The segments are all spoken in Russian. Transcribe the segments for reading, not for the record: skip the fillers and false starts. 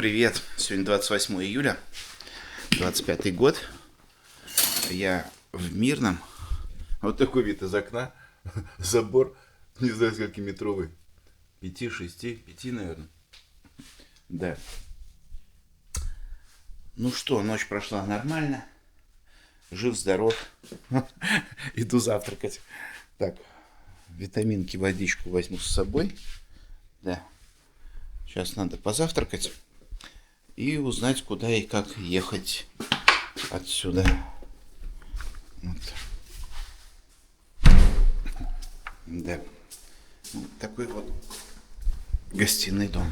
Привет! Сегодня 28 июля, 25 год. Я в Мирном. Вот такой вид из окна. Забор, не знаю, сколько метровый. 5, 6, 5, наверное. Да. Ну что, ночь прошла нормально. Жив-здоров. Иду завтракать. Так, витаминки, водичку возьму с собой. Да. Сейчас надо позавтракать и узнать, куда и как ехать отсюда. Вот. Да. Вот такой вот гостиный дом.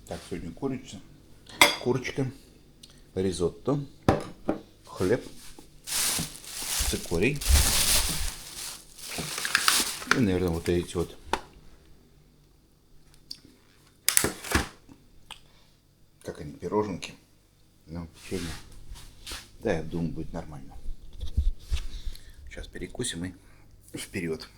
Так, сегодня курочка, ризотто, хлеб, цикорий. И, наверное, вот эти вот как они, пироженки. Ну, печенье. Да, я думаю, будет нормально. Сейчас перекусим и вперед.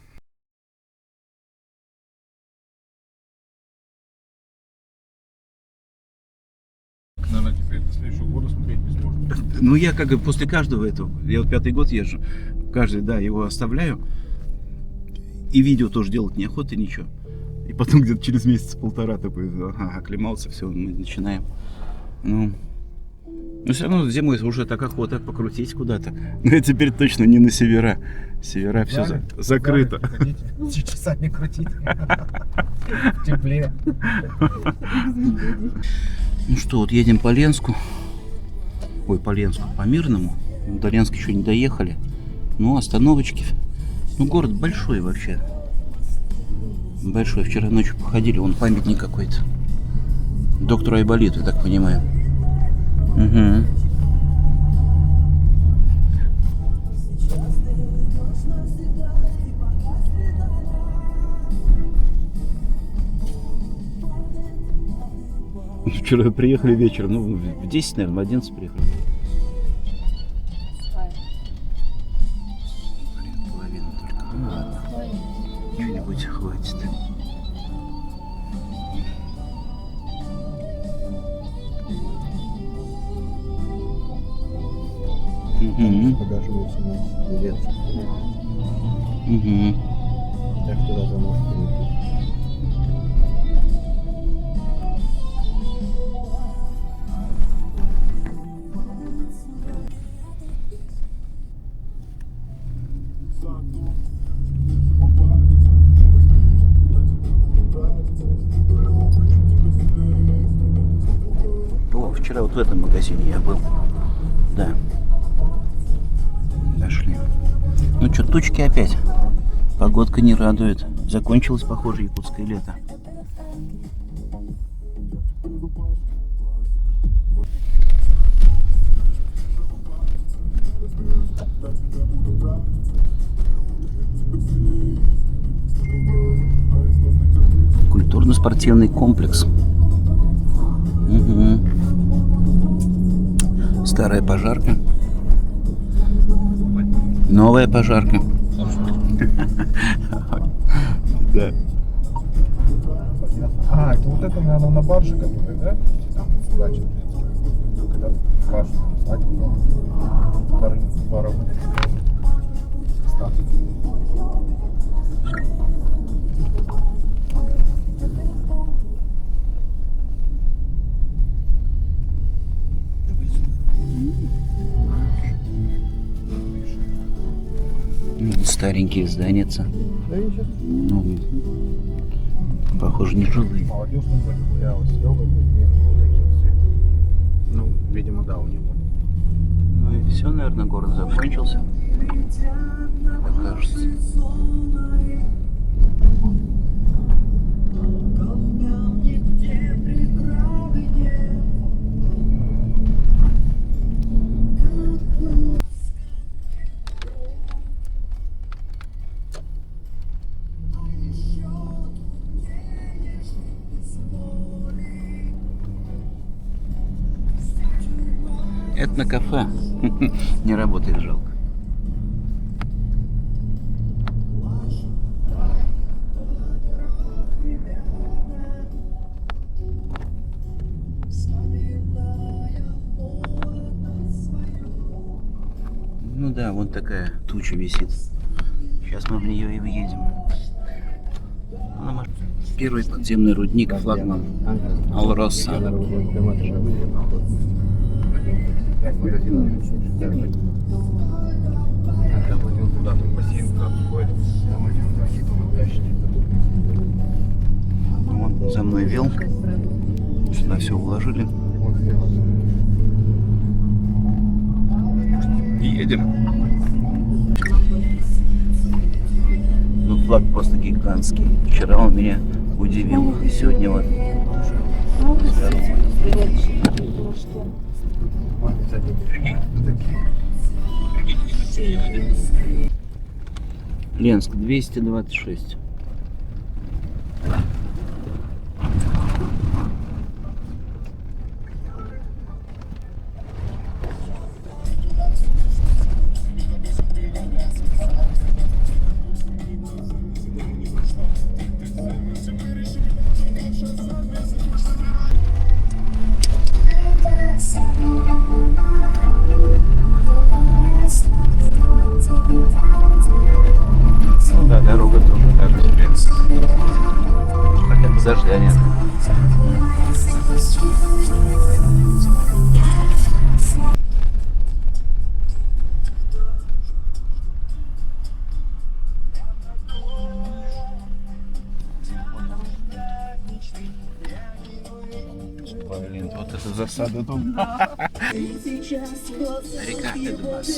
Наверное, теперь до следующего года смотреть не сможет. Ну, я как бы после каждого этого, я вот 5-й год езжу, каждый, да, его оставляю. И видео тоже делать неохота, ничего. И потом где-то через месяц-полтора такой, ага, оклемался, все, мы начинаем. Ну, но все равно зимой уже так охота покрутить куда-то. Но я теперь точно не на севера. Севера все закрыто. Часа не крутить. В тепле. Ну что, вот едем по Ленску. Ой, по Ленску, по Мирному. До Ленска еще не доехали. Ну, остановочки. Ну, город большой вообще. Большой. Вчера ночью походили, вон памятник какой-то. Доктору Айболиту, я так понимаю. Угу. Вчера приехали вечером, ну, в 10, наверное, в 11 приехали. Блин, половина только. Ну ладно. Что-нибудь хватит. Угу. Погаживается на Ленск. Угу. Так туда за мост перейти. О, вчера вот в этом магазине я был. Да. Дошли. Ну что, тучки опять. Погодка не радует. Закончилось, похоже, якутское лето. Культурно-спортивный комплекс. Угу. Старая пожарка. Новая пожарка. Да. А, это вот это, наверное, на барже, который, да? Там скачет. Когда баржу ставят, баровый. Старенькие здания. Да и сейчас Ну, похоже, не жилые. молодежь там вроде гулялась, йога, вот такие вот все. Ну, видимо, да, у него. Ну и все, наверное, город закончился. Мне кажется. Это на кафе. Не работает, жалко. Ну да, вот такая туча висит. Сейчас мы в нее и въедем. Первый подземный рудник, флагман Алроса. Вон за мной вел. Сюда все уложили. Едем. Ну, флаг просто гигантский. Вчера он меня удивил. Сегодня вот. Ленск 226. Ну да, дорога тоже так себе. Хотя бы дождя нет. Блин, вот это засада тут. Река Эдбас.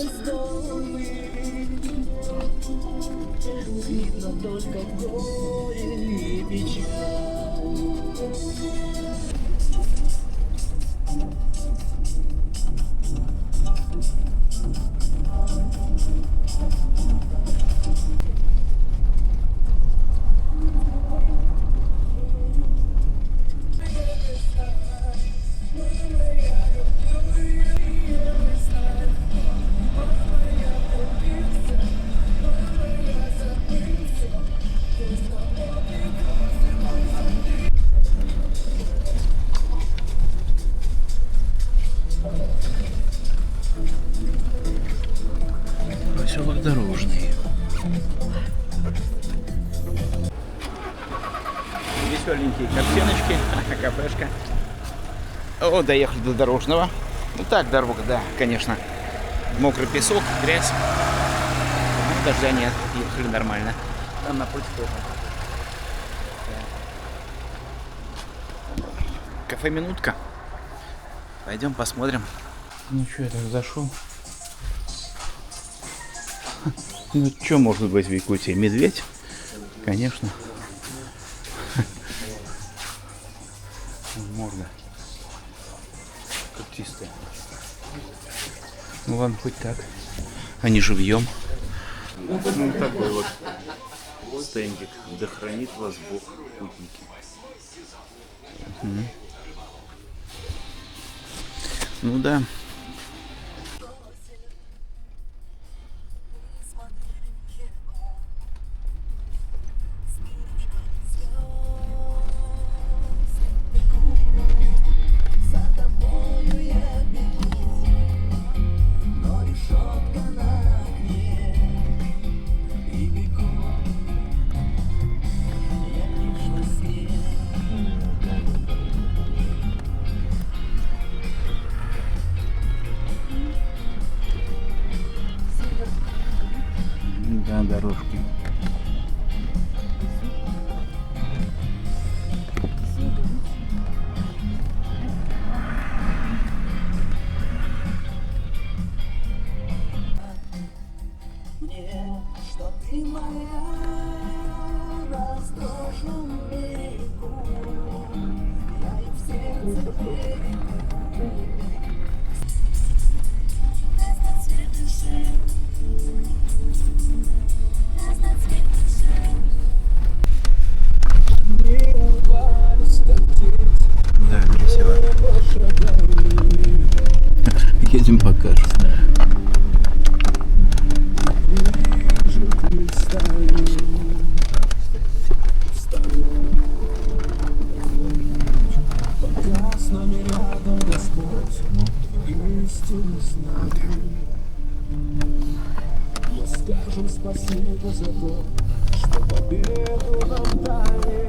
Видно только горе и печаль. Поселок Дорожный. Веселенькие картиночки, кафешка. О, доехали до Дорожного. Ну так, дорога, да, конечно. Мокрый песок, грязь. Ну, дождя нет, ехали нормально. Там напротив тоже. Кафе «Минутка». Пойдем посмотрим. Ну что, я так зашел. Ну, что может быть в Якутии? Медведь? Конечно. Морда. Когтистая. Ну ладно, хоть так. А не живьем. Ну, такой вот стендик. Да хранит вас Бог, путники. Ну да. Да, дорожки. Мне, что ты моя на раздошном берегу, я и в сердце берегу. Да, красиво. Едем покажем. Пока с нами рядом Господь, истину знаю. скажем спасибо за то, что победу нам дали.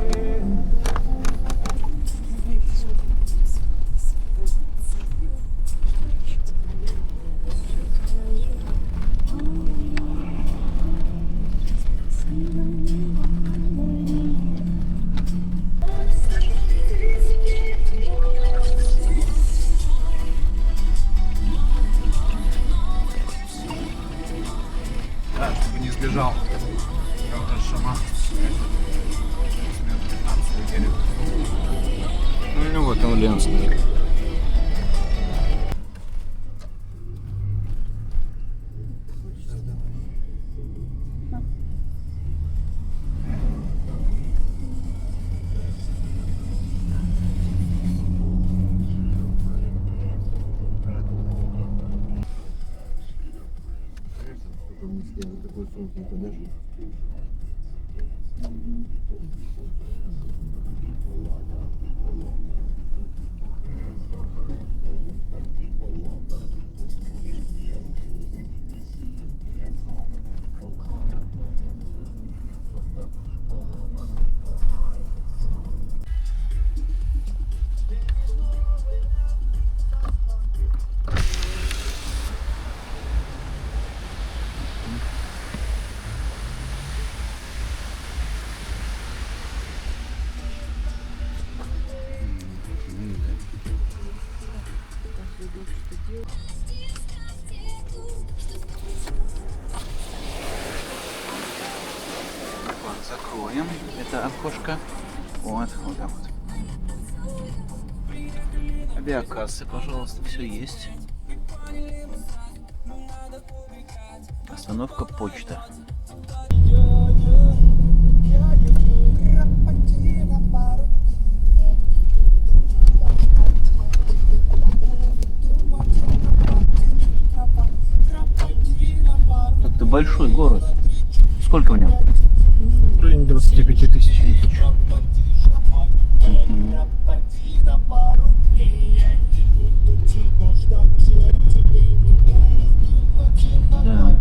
Да, чтобы не сбежал. Я уже шаман. Ну вот он Ленск. Закроем это окошко. Вот так вот. Авиакассы, пожалуйста, все есть. Остановка почта. Это большой город. Сколько в нем? В районе 25 тысяч. Да.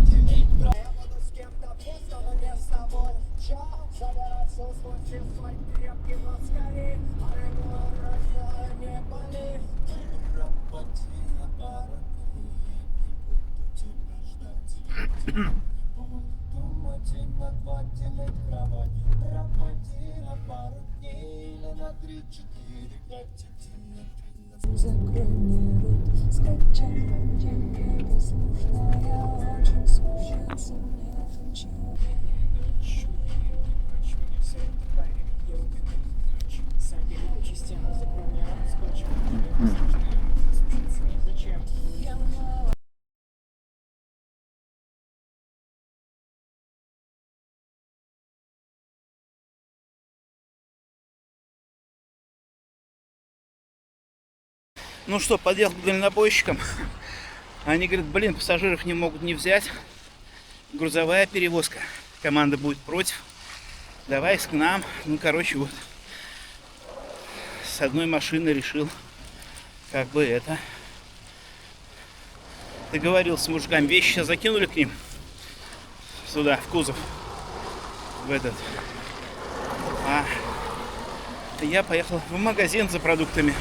Закрой мне рот, скачай деньги, послушная, очень смущаться мне ничего. Ну что, подъехал к дальнобойщикам. Они говорят, блин, пассажиров не могут не взять. Грузовая перевозка. Команда будет против. Давай к нам. Ну, короче, вот. С одной машины решил, как бы это. Договорился с мужиками. Вещи сейчас закинули к ним. Сюда, в кузов. В этот. А я поехал в магазин за продуктами.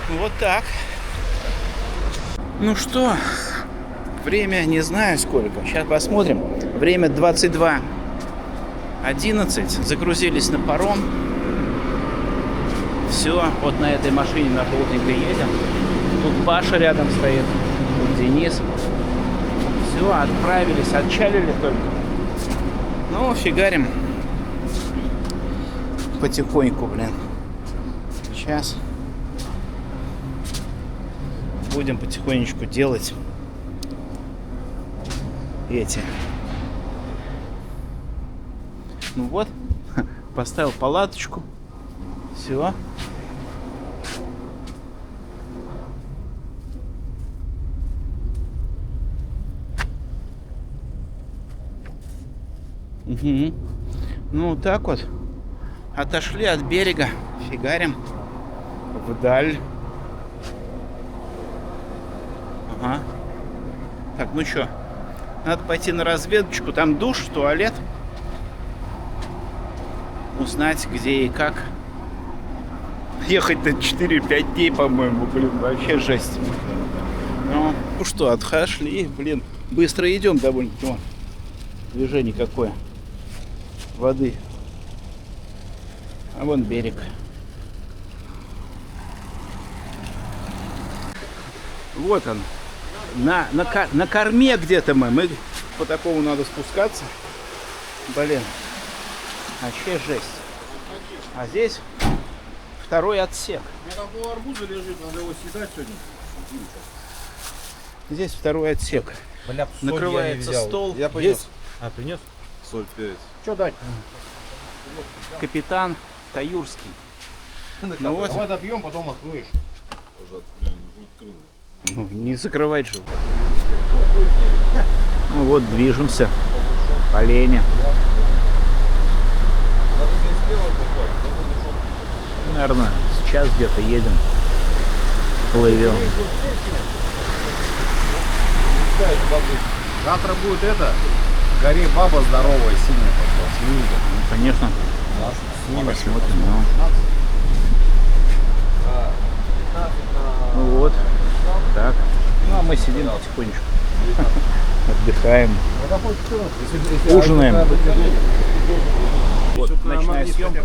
Вот так. Ну что, время не знаю сколько. Сейчас посмотрим. Время 22:11. Загрузились на паром. Все, вот на этой машине на желтенькой едем. Тут Паша рядом стоит. Тут Денис. Все, отправились, отчалили только. Ну, фигарим. Потихоньку, блин. Сейчас будем потихонечку делать эти. Ну вот, поставил палаточку. Все. Угу. Ну так вот. Отошли от берега. Фигарим вдаль. А? Так, ну что, надо пойти на разведочку. Там душ, туалет. Узнать, где и как. Ехать-то 4-5 дней, по-моему, блин, вообще жесть. Ну что, отошли, блин, быстро идем довольно-таки. Вон, движение какое. Воды. А вон берег. Вот он. На корме где-то мы. По такому надо спускаться. Блин. Вообще жесть. А здесь второй отсек. У меня там пол арбуза лежит, надо его съедать сегодня. Здесь второй отсек. Бля, соль Накрывается я не взял. стол. Я принес. Есть А, принес? Соль перец. Что дать? капитан Таюрский. Ну вот. Давай допьем, потом откроешь. Ну, не закрывать же. Ну вот, движемся по лени. Наверное, сейчас где-то едем. Плывем. Завтра будет это. Гори баба здоровая, сильная пошла. Снимите. Ну, конечно. Посмотрим, ну. Ну вот. Так. Ну а мы сидим потихонечку. Отдыхаем. Ужинаем. Вот ночная съемка.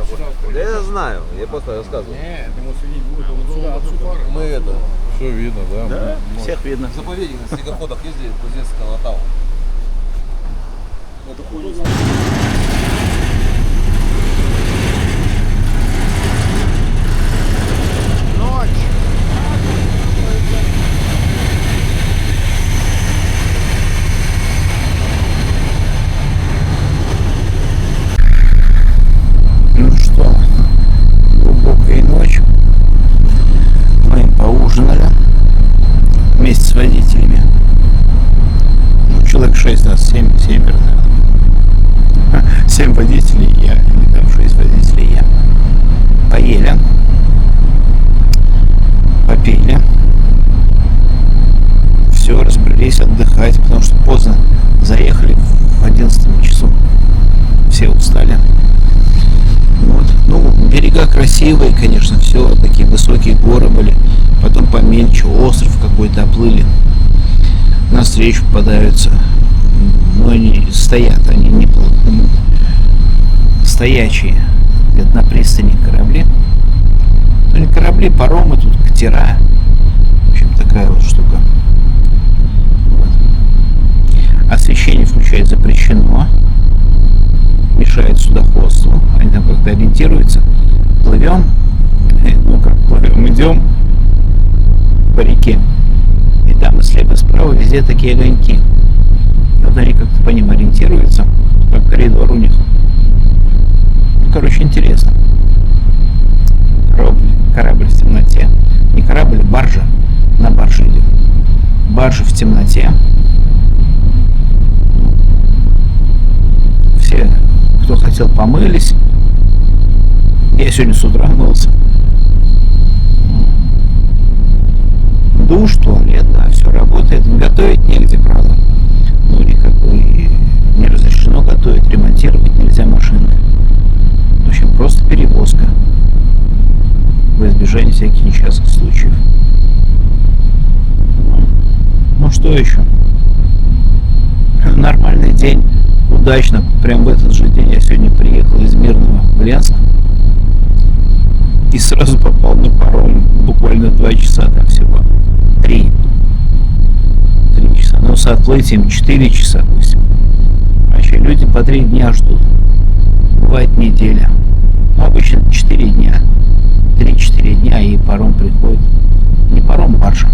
Да я знаю, я просто рассказывал. Нет, ему сидеть будет, он сюда отсюда. Мы это, Все видно, да? Да, всех видно. в заповедник на снегоходах ездили, Кузнецкая Латау. Ну что, глубокая ночь. Мы поужинали вместе с водителями. Ну, человек 6 нас, 7 наверное. 7 водителей и я, или там 6 водителей и я. Поели, попили. Все, разбрелись отдыхать, потому что поздно заехали в 11 часу. Все устали. Вот. Ну, берега красивые, конечно, все, такие высокие горы были, потом помельче, остров какой-то оплыли, навстречу попадаются, но они стоят, они не стоячие, где-то на пристани корабли, ну не корабли, паромы, тут катера, в общем, такая вот штука. Вот. Освещение включать запрещено. Мешает судоходству, они там как-то ориентируются. Плывем, ну как плывем, идем по реке, и там и слева, и справа везде такие огоньки. Вот они как-то по ним ориентируются, как коридор у них. Короче, интересно. Корабль в темноте. Не корабль, а баржа. На барже идем. Баржа в темноте. Все, кто хотел, помылись. Я сегодня с утра мылся. Душ, туалет, да, все работает. Готовить негде, правда. Ну, как бы не разрешено готовить, ремонтировать нельзя машины. В общем, просто перевозка. В избежание всяких несчастных случаев. Ну, что еще? Нормальный день. Удачно, прям в этот же день я сегодня приехал из Мирного в Ленск и сразу попал на паром, буквально 2 часа там всего, 3 часа, но с отплытием 4 часа, допустим. Вообще люди по 3 дня ждут, бывает неделя, но обычно 4 дня, 3-4 дня, и паром приходит, не паром, баржа,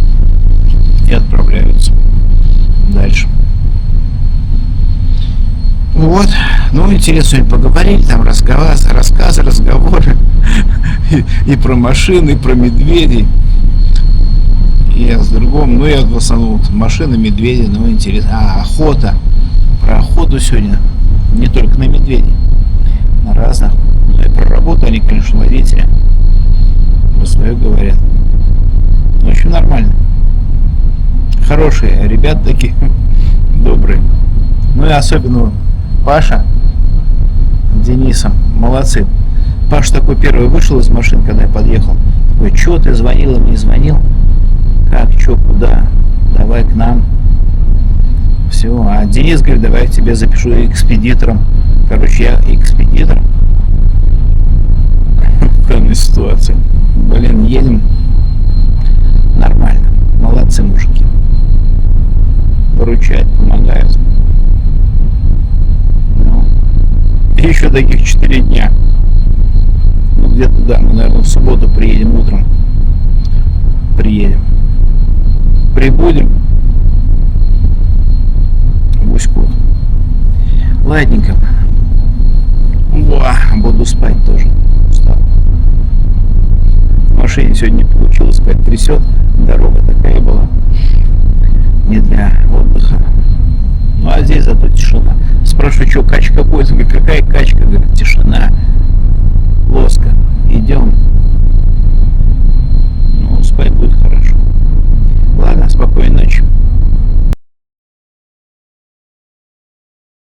и отправляются дальше. Вот, ну интересно, сегодня поговорили, там рассказы, разговоры и про машины, и про медведей, и о другом, ну я в основном вот, машины, медведи, ну интересно, охота, про охоту сегодня, не только на медведей, на разных, ну и про работу они, конечно, водители, про свое говорят, ну, в общем, нормально, Хорошие ребята такие, добрые. Ну и особенно Паша с Денисом, молодцы. Паша такой первый вышел из машины, когда я подъехал. Такой, что ты звонил им, не звонил? Как, что, куда? Давай к нам. Все. А Денис говорит, давай я тебе запишу экспедитором. Короче, я экспедитор. В данной ситуации. Блин, едем. Нормально. Молодцы мужики. Выручают, помогают. Ну, и еще таких 4 дня. Ну, где-то, да, мы, наверное, в субботу приедем утром. Приедем. Прибудем в Усть-Кут. Ладненько. Буду спать тоже. Устал. В машине сегодня не получилось спать. Трясет. Дорога такая была. Не для отдыха. Ну а здесь зато тишина. Спрашиваю, что качка будет? Говорит, какая качка? Говорит, тишина.